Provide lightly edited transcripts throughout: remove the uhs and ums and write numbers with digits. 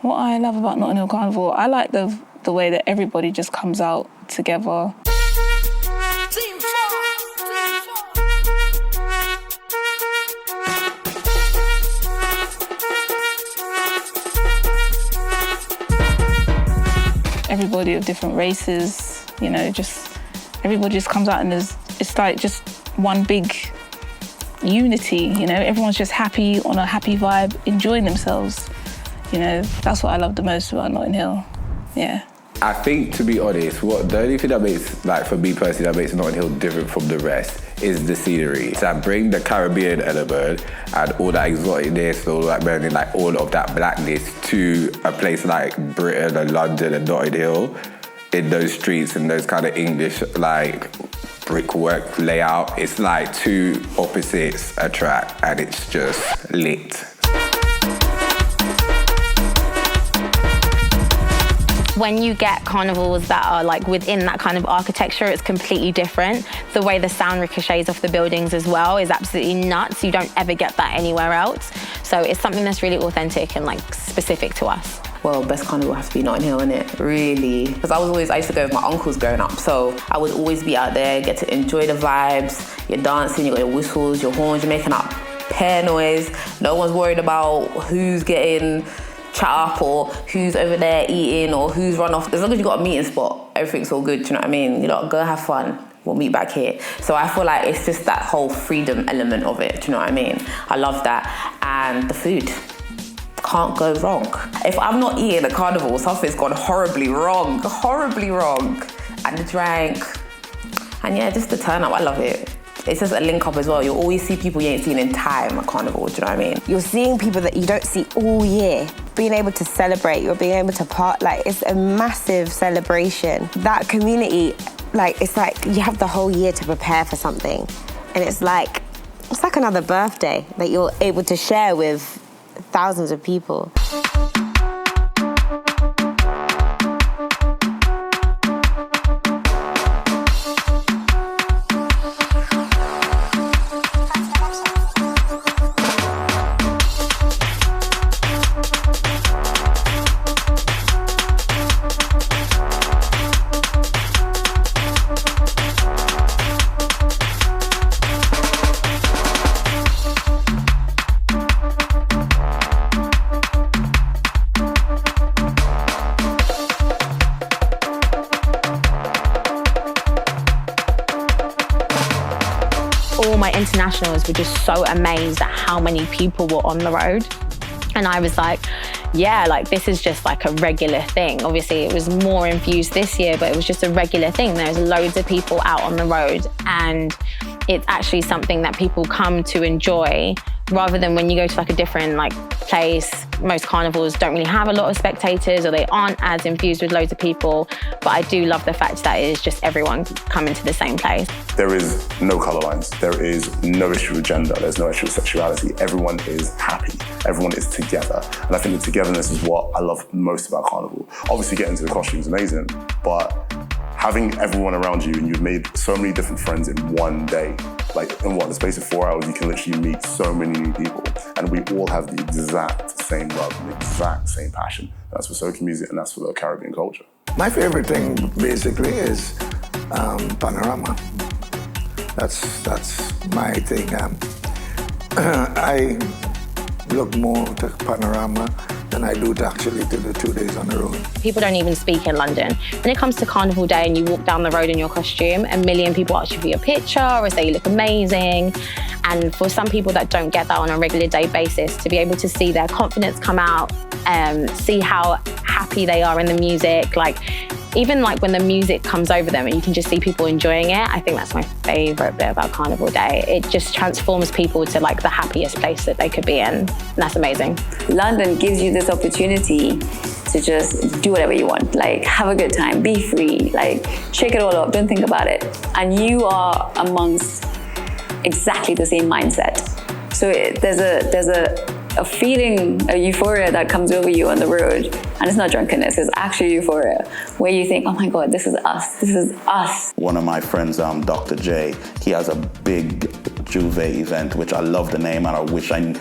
What I love about Notting Hill Carnival, I like the way that everybody just comes out together. Everybody of different races, you know, just everybody just comes out and it's like just one big unity, you know, everyone's just happy on a happy vibe, enjoying themselves. You know, that's what I love the most about Notting Hill, yeah. I think, to be honest, the only thing that makes, like for me personally, that makes Notting Hill different from the rest is the scenery. So I bring the Caribbean element and all that exoticness, all that blending, like all of that blackness to a place like Britain and London and Notting Hill in those streets and those kind of English, like, brickwork layout. It's like two opposites attract and it's just lit. When you get carnivals that are like within that kind of architecture, it's completely different. The way the sound ricochets off the buildings as well is absolutely nuts. You don't ever get that anywhere else. So it's something that's really authentic and like specific to us. Well, best carnival has to be Notting Hill, innit? Really. Because I used to go with my uncles growing up, so I would always be out there, get to enjoy the vibes. You're dancing, you got your whistles, your horns, you're making up pear noise. No one's worried about who's getting chat up or who's over there eating or who's run off. As long as you got a meeting spot, everything's all good, do you know what I mean? You know, go have fun, we'll meet back here. So I feel like it's just that whole freedom element of it, do you know what I mean? I love that. And the food, can't go wrong. If I'm not eating a carnival, something's gone horribly wrong. And the drink, and yeah, just the turn up, I love it. It's just a link up as well. You'll always see people you ain't seen in time at carnival, do you know what I mean? You're seeing people that you don't see all year. Being able to celebrate, you're being able to like, it's a massive celebration. That community, like, it's like you have the whole year to prepare for something. And it's like another birthday that you're able to share with thousands of people. All my internationals were just so amazed at how many people were on the road. And I was like, yeah, like this is just like a regular thing. Obviously it was more infused this year, but it was just a regular thing. There's loads of people out on the road and it's actually something that people come to enjoy rather than when you go to like a different like place. Most carnivals don't really have a lot of spectators or they aren't as infused with loads of people. But I do love the fact that it is just everyone coming to the same place. There is no colour lines. There is no issue with gender. There's no issue with sexuality. Everyone is happy. Everyone is together. And I think the togetherness is what I love most about carnival. Obviously getting to the costume is amazing, but having everyone around you and you've made so many different friends in one day. Like in the space of 4 hours, you can literally meet so many new people. And we all have the exact same love and the exact same passion. That's for soca music and that's for the Caribbean culture. My favorite thing basically is panorama. That's my thing. look more to Panorama than I do to actually to the 2 days on the road. People don't even speak in London. When it comes to Carnival Day and you walk down the road in your costume, a million people ask you for your picture or say you look amazing. And for some people that don't get that on a regular day basis, to be able to see their confidence come out, see how happy they are in the music, like even like when the music comes over them and you can just see people enjoying it, I think that's my favourite bit about Carnival Day. It just transforms people to like the happiest place that they could be in. And that's amazing. London gives you this opportunity to just do whatever you want, like have a good time, be free, like shake it all up, don't think about it. And you are amongst exactly the same mindset. So there's a feeling, a euphoria that comes over you on the road. And it's not drunkenness, it's actually euphoria, where you think, oh my God, this is us, this is us. One of my friends, Dr. J, he has a big Juve event, which I love the name, and I wish I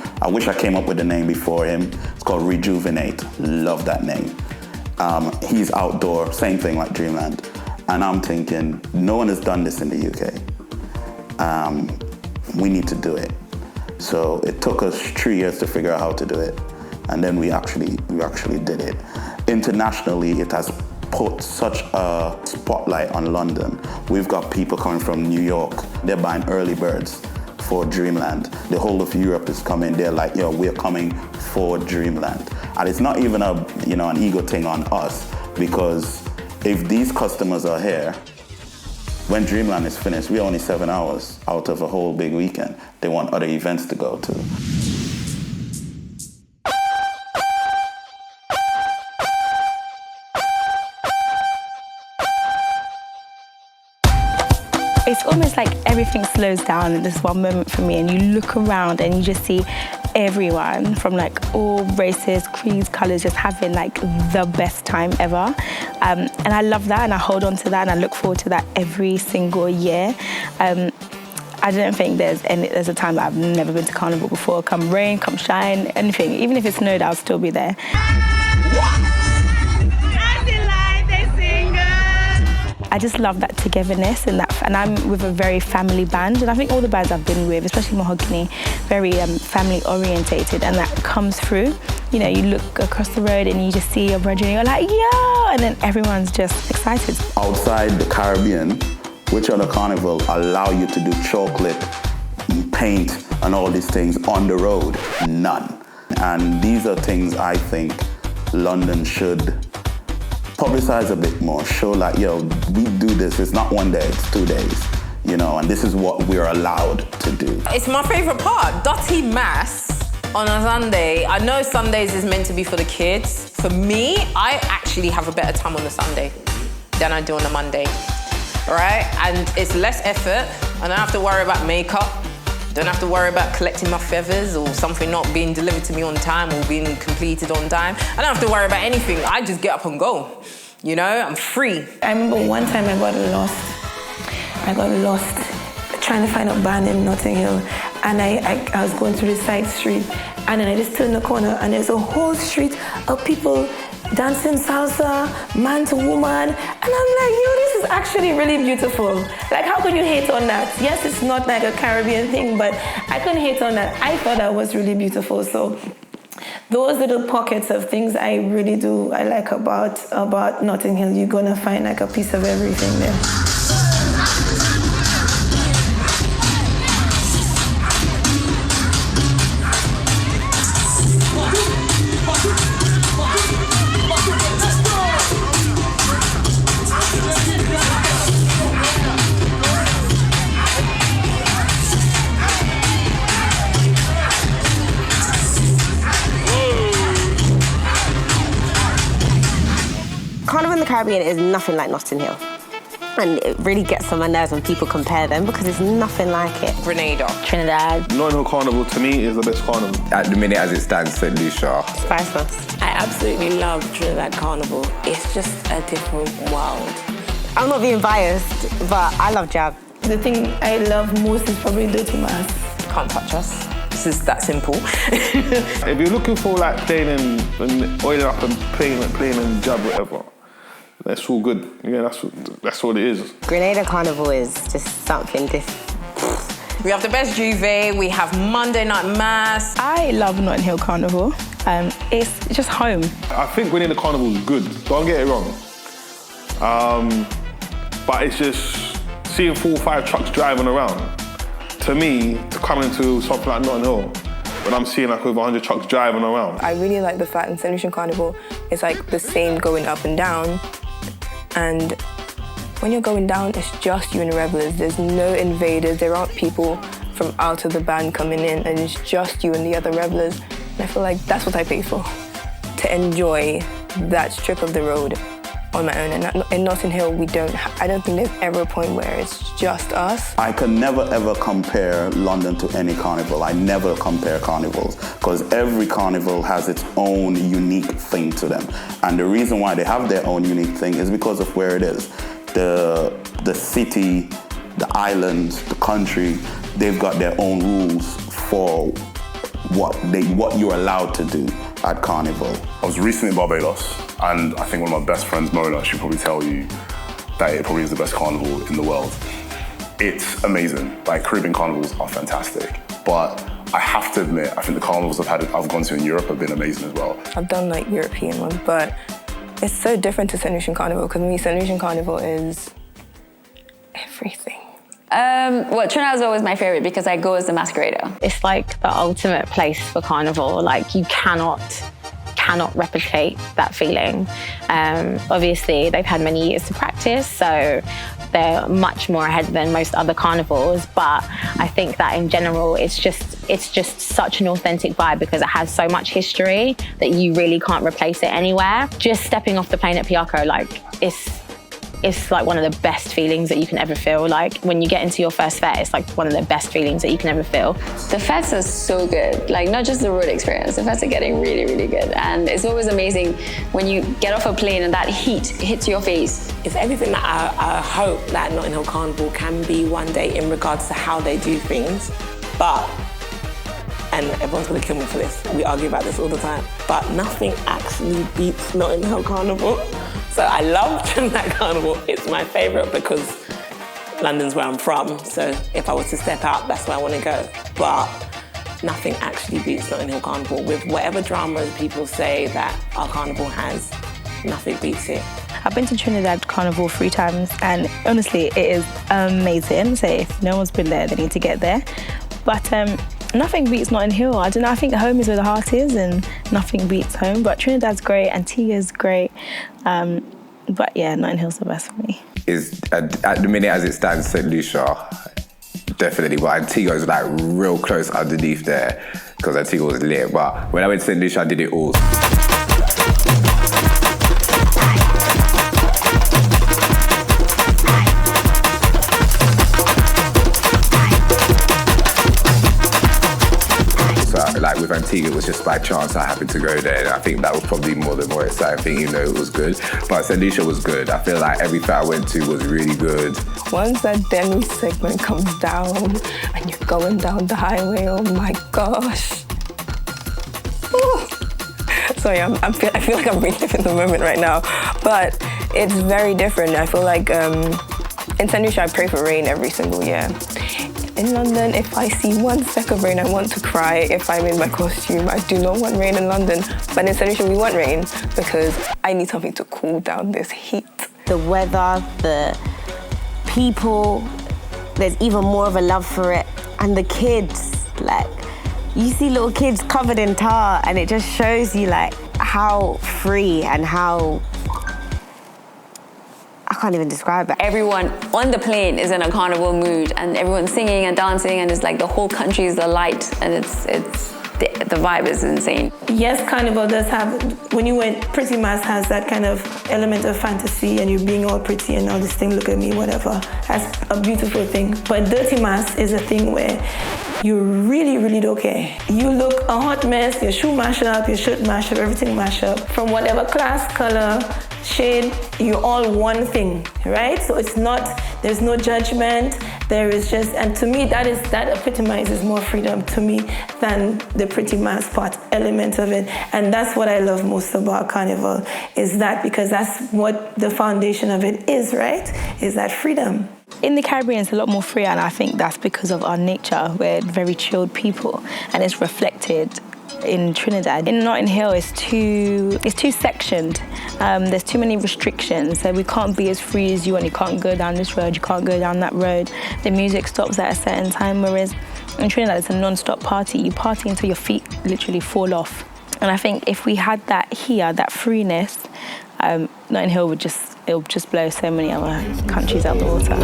came up with the name before him. It's called Rejuvenate. Love that name. He's outdoor, same thing like Dreamland. And I'm thinking, no one has done this in the UK. We need to do it. So it took us 3 years to figure out how to do it. And then we actually did it. Internationally, it has put such a spotlight on London. We've got people coming from New York. They're buying early birds for Dreamland. The whole of Europe is coming. They're like, yo, we're coming for Dreamland. And it's not even an ego thing on us, because if these customers are here, when Dreamland is finished, we're only 7 hours out of a whole big weekend. They want other events to go to. It's almost like everything slows down in this one moment for me, and you look around and you just see everyone from like all races, creeds, colours just having like the best time ever. And I love that, and I hold on to that, and I look forward to that every single year. I don't think there's a time that I've never been to Carnival before. Come rain, come shine, anything. Even if it snowed, I'll still be there. I just love that togetherness and I'm with a very family band, and I think all the bands I've been with, especially Mahogany, very family orientated, and that comes through. You know, you look across the road and you just see your brother and you're like, yeah, and then everyone's just excited. Outside the Caribbean, which other carnival allow you to do chocolate, paint, and all these things on the road? None. And these are things I think London should publicize a bit more. Show like, yo, we do this. It's not 1 day, it's 2 days. You know, and this is what we're allowed to do. It's my favourite part. Dirty Mass on a Sunday. I know Sundays is meant to be for the kids. For me, I actually have a better time on the Sunday than I do on the Monday. Right? And it's less effort. I don't have to worry about makeup. Don't have to worry about collecting my feathers or something not being delivered to me on time or being completed on time. I don't have to worry about anything. I just get up and go. You know, I'm free. I remember one time I got lost trying to find a band in Notting Hill, and I was going through the side street, and then I just turned the corner and there's a whole street of people dancing salsa, man to woman, and I'm like, yo, this is actually really beautiful. Like, how could you hate on that? Yes, it's not like a Caribbean thing, but I couldn't hate on that. I thought that was really beautiful. So those little pockets of things I really do, I like about Notting Hill. You're gonna find like a piece of everything there. Carnival in the Caribbean is nothing like Notting Hill. And it really gets on my nerves when people compare them, because it's nothing like it. Grenada. Trinidad. Notting Hill Carnival, to me, is the best carnival. At the minute as it stands, St. Lucia. Priceless. I absolutely love Trinidad Carnival. It's just a different world. I'm not being biased, but I love Jab. The thing I love most is probably Dirty Mass. Can't touch us. This is that simple. If you're looking for like playing and oiling up and playing and jab, whatever, that's all good. Yeah, that's what it is. Grenada Carnival is just something different. We have the best Juve, we have Monday Night Mass. I love Notting Hill Carnival. It's just home. I think winning the carnival is good, don't get it wrong. But it's just seeing 4 or 5 trucks driving around. To me, to come into something like Notting Hill, when I'm seeing like over 100 trucks driving around. I really like the fact in St. Lucian Carnival, it's like the same going up and down. And when you're going down, it's just you and the revelers. There's no invaders. There aren't people from out of the band coming in, and it's just you and the other revelers. And I feel like that's what I pay for, to enjoy that strip of the road on my own. And in Notting Hill, I don't think there's ever a point where it's just us. I can never ever compare London to any carnival. I never compare carnivals because every carnival has its own unique thing to them. And the reason why they have their own unique thing is because of where it is. The city, the island, the country, they've got their own rules for what you're allowed to do at Carnival. I was recently in Barbados, and I think one of my best friends, Mona, she'll probably tell you that it probably is the best carnival in the world. It's amazing. Like, Caribbean carnivals are fantastic, but I have to admit, I think the carnivals I've gone to in Europe have been amazing as well. I've done like European ones, but it's so different to St. Lucian Carnival, because to me, St. Lucian Carnival is everything. Well, Trinidad is always my favorite because I go as the masquerader. It's like the ultimate place for carnival. Like, you cannot replicate that feeling. Obviously, they've had many years to practice, so they're much more ahead than most other carnivals. But I think that in general, it's just such an authentic vibe because it has so much history that you really can't replace it anywhere. Just stepping off the plane at Piarco, like, it's like one of the best feelings that you can ever feel. Like, when you get into your first fete, it's like one of the best feelings that you can ever feel. The fetes are so good, like not just the road experience, the fetes are getting really, really good. And it's always amazing when you get off a plane and that heat hits your face. It's everything that I hope that Notting Hill Carnival can be one day in regards to how they do things. But, and everyone's gonna kill me for this, we argue about this all the time, but nothing actually beats Notting Hill Carnival. So I love Trinidad Carnival. It's my favorite because London's where I'm from. So if I was to step out, that's where I want to go. But nothing actually beats Notting Hill Carnival. With whatever drama people say that our carnival has, nothing beats it. I've been to Trinidad Carnival 3 times, and honestly, it is amazing. So if no one's been there, they need to get there. But nothing beats Notting Hill. I don't know, I think home is where the heart is, and nothing beats home. But Trinidad's great, Antigua's great. But yeah, Notting Hill's the best for me. Is at the minute as it stands, St. Lucia, definitely. But Antigua is like real close underneath there because Antigua was lit. But when I went to St. Lucia, I did it all. Like with Antigua, it was just by chance I happened to go there, and I think that was probably more the more exciting thing, even though it was good. But St. Lucia was good. I feel like everything I went to was really good. Once that demi segment comes down and you're going down the highway, oh my gosh. Ooh. Sorry, I feel like I'm reliving the moment right now, but it's very different. I feel like in St. Lucia, I pray for rain every single year. In London, if I see 1 speck of rain, I want to cry. If I'm in my costume, I do not want rain in London. But in St. Lucia, we want rain because I need something to cool down this heat. The weather, the people, there's even more of a love for it. And the kids, like, you see little kids covered in tar, and it just shows you like how free and how, I can't even describe it. Everyone on the plane is in a carnival mood, and everyone's singing and dancing, and it's like the whole country is alight, and the vibe is insane. Yes, Carnival does have, when you went, Pretty Mass has that kind of element of fantasy, and you being all pretty and all this thing, look at me, whatever. That's a beautiful thing. But Dirty Mass is a thing where you really, really don't care. You look a hot mess, your shoe mash up, your shirt mash up, everything mash up. From whatever class, color, shade, you're all one thing, right? So it's not, there's no judgment, there is just, and to me that epitomizes more freedom to me than the pretty mass part element of it. And that's what I love most about Carnival, is that, because that's what the foundation of it is, right? Is that freedom. In the Caribbean, it's a lot more free, and I think that's because of our nature. We're very chilled people, and it's reflected in Trinidad. In Notting Hill, it's too sectioned. There's too many restrictions, so we can't be as free as you, and you can't go down this road, you can't go down that road. The music stops at a certain time, whereas in Trinidad, it's a non-stop party. You party until your feet literally fall off. And I think if we had that here, that freeness, Notting Hill would just blow so many other countries out the water.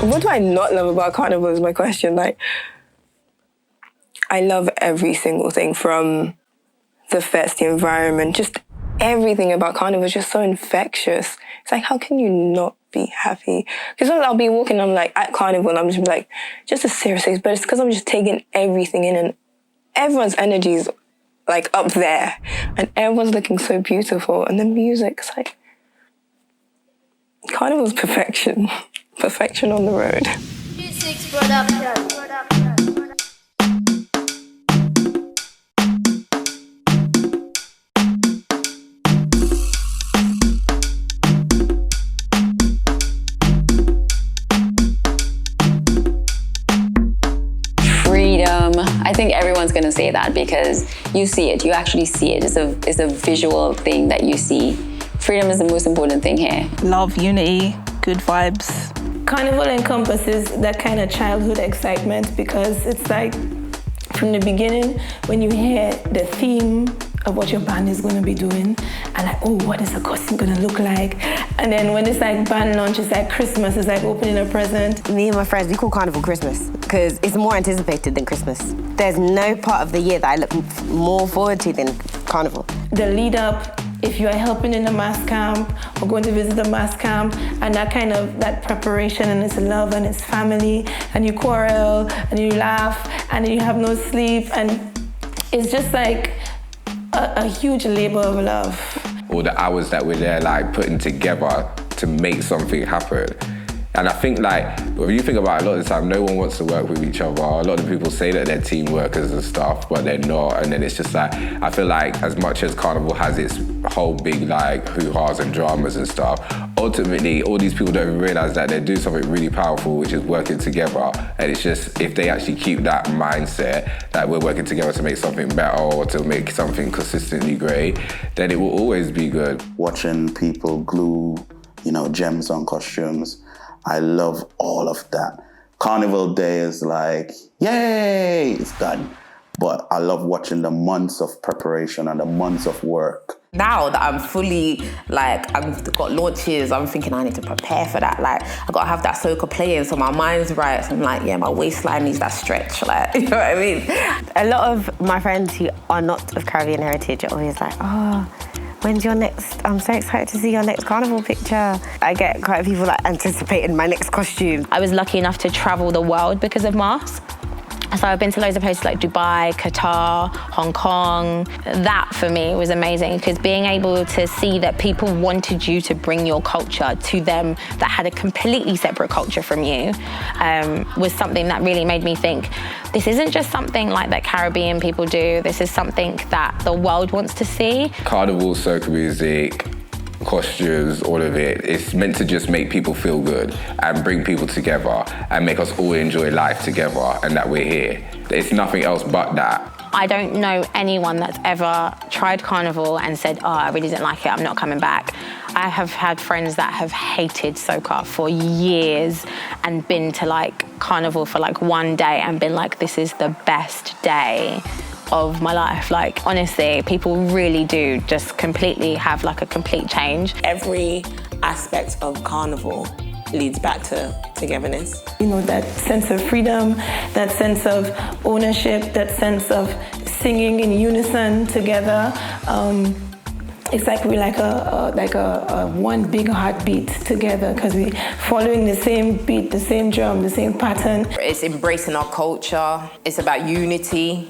What do I not love about Carnival is my question. Like, I love every single thing, from the fest, the environment, just everything about Carnival is just so infectious. It's like, how can you not be happy? Because I'll be walking, I'm like, at Carnival, and I'm just like, just a serious face, but it's because I'm just taking everything in, and everyone's energy is like up there, and everyone's looking so beautiful, and the music's like, Carnival's perfection. Perfection on the road. Freedom. I think everyone's gonna say that because you see it. You actually see it. It's a visual thing that you see. Freedom is the most important thing here. Love, unity, good vibes. Carnival encompasses that kind of childhood excitement, because it's like, from the beginning, when you hear the theme of what your band is going to be doing, and like, oh, what is the costume going to look like? And then when it's like band launch, it's like Christmas, it's like opening a present. Me and my friends, we call Carnival Christmas, because it's more anticipated than Christmas. There's no part of the year that I look more forward to than Carnival. The lead up, if you are helping in a mass camp or going to visit a mass camp, and that preparation, and it's love and it's family, and you quarrel and you laugh and you have no sleep, and it's just like a huge labor of love. All the hours that we're there, like, putting together to make something happen. And I think, like, when you think about it, a lot of the time, no one wants to work with each other. A lot of people say that they're team workers and stuff, but they're not. And then it's just like, I feel like as much as Carnival has its whole big, like, hoo-has and dramas and stuff, ultimately, all these people don't even realize that they're doing something really powerful, which is working together. And it's just, if they actually keep that mindset that we're working together to make something better or to make something consistently great, then it will always be good. Watching people glue, gems on costumes, I love all of that. Carnival Day is like, yay, it's done. But I love watching the months of preparation and the months of work. Now that I'm fully, like, I've got launches, I'm thinking I need to prepare for that. Like, I gotta have that soca playing so my mind's right. So I'm like, yeah, my waistline needs that stretch, like, you know what I mean? A lot of my friends who are not of Caribbean heritage are always like, oh, when's your next, I'm so excited to see your next Carnival picture. I get quite a few people like anticipating my next costume. I was lucky enough to travel the world because of masks. So I've been to loads of places like Dubai, Qatar, Hong Kong. That for me was amazing, because being able to see that people wanted you to bring your culture to them that had a completely separate culture from you was something that really made me think, this isn't just something like that Caribbean people do, this is something that the world wants to see. Carnival, soca music, costumes, all of it, it's meant to just make people feel good and bring people together and make us all enjoy life together and that we're here. It's nothing else but that. I don't know anyone that's ever tried Carnival and said, oh, I really didn't like it, I'm not coming back. I have had friends that have hated soca for years and been to like Carnival for like one day and been like, this is the best day of my life. Like, honestly, people really do just completely have like a complete change. Every aspect of Carnival leads back to togetherness. You know, that sense of freedom, that sense of ownership, that sense of singing in unison together. It's like we're like a one big heartbeat together because we're following the same beat, the same drum, the same pattern. It's embracing our culture. It's about unity.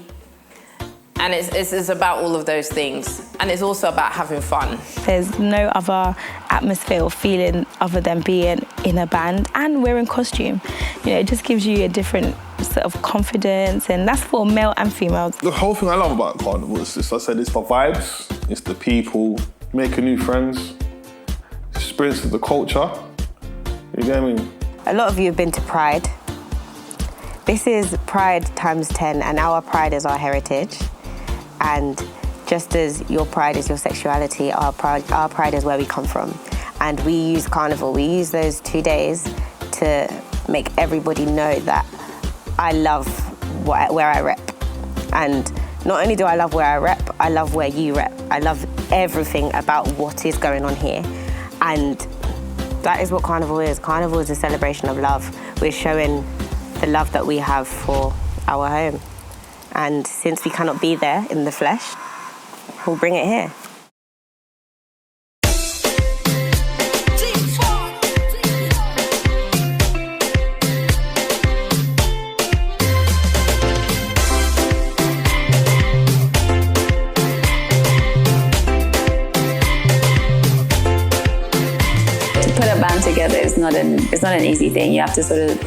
And it's about all of those things. And it's also about having fun. There's no other atmosphere or feeling other than being in a band and wearing costume. You know, it just gives you a different sort of confidence, and that's for male and female. The whole thing I love about Carnival is this, I said, it's the vibes, it's the people, making new friends, experience of the culture. You get what I mean? A lot of you have been to Pride. This is Pride times 10, and our pride is our heritage. And just as your pride is your sexuality, our pride is where we come from. And we use Carnival, we use those 2 days to make everybody know that I love where I rep. And not only do I love where I rep, I love where you rep. I love everything about what is going on here. And that is what Carnival is. Carnival is a celebration of love. We're showing the love that we have for our home. And since we cannot be there in the flesh, we'll bring it here. To put a band together is not an easy thing. You have to sort of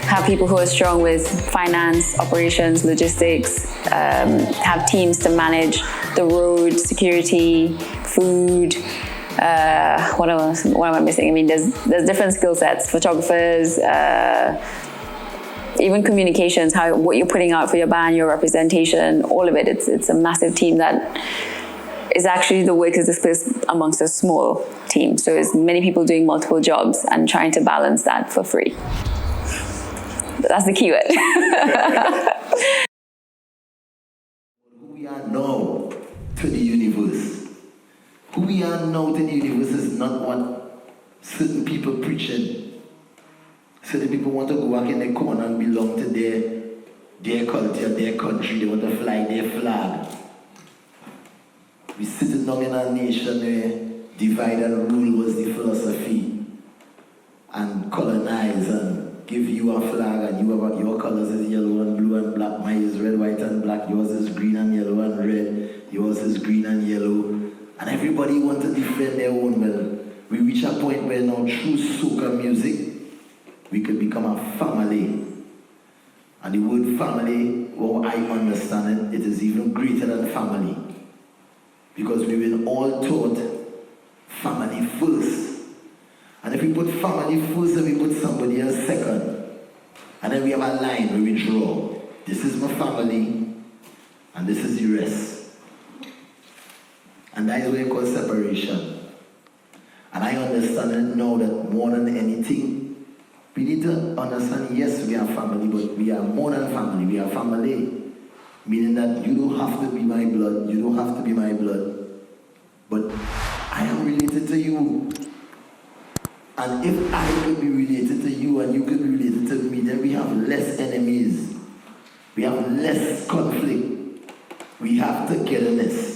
have people who are strong with finance, operations, logistics, have teams to manage the road, security, food. What am I missing? I mean, there's different skill sets, photographers, even communications, what you're putting out for your band, your representation, all of it. It's a massive team that is actually, the work is dispersed amongst a small team. So it's many people doing multiple jobs and trying to balance that for free. That's the keyword. Who we are now to the universe. Who we are now to the universe is not what certain people preaching. Certain people want to go back in the corner and belong to their culture, their country. They want to fly their flag. We sitting down in a nation where divide and rule was the philosophy, and colonize and give you a flag, and your colors is yellow and blue and black. Mine is red, white and black. Yours is green and yellow and red. Yours is green and yellow. And everybody wants to defend their own. Well, we reach a point where now through soca music, we could become a family. And the word family, well, I understand it is even greater than family. Because we've been all taught family first. And if we put family first, then we put somebody else second. And then we have a line where we draw. This is my family, and this is the rest. And that is what we call separation. And I understand it now that more than anything, we need to understand, yes, we are family, but we are more than family. We are family. Meaning that you don't have to be my blood, you don't have to be my blood. But I am related to you. And if I could be related to you and you could be related to me, then we have less enemies. We have less conflict. We have togetherness.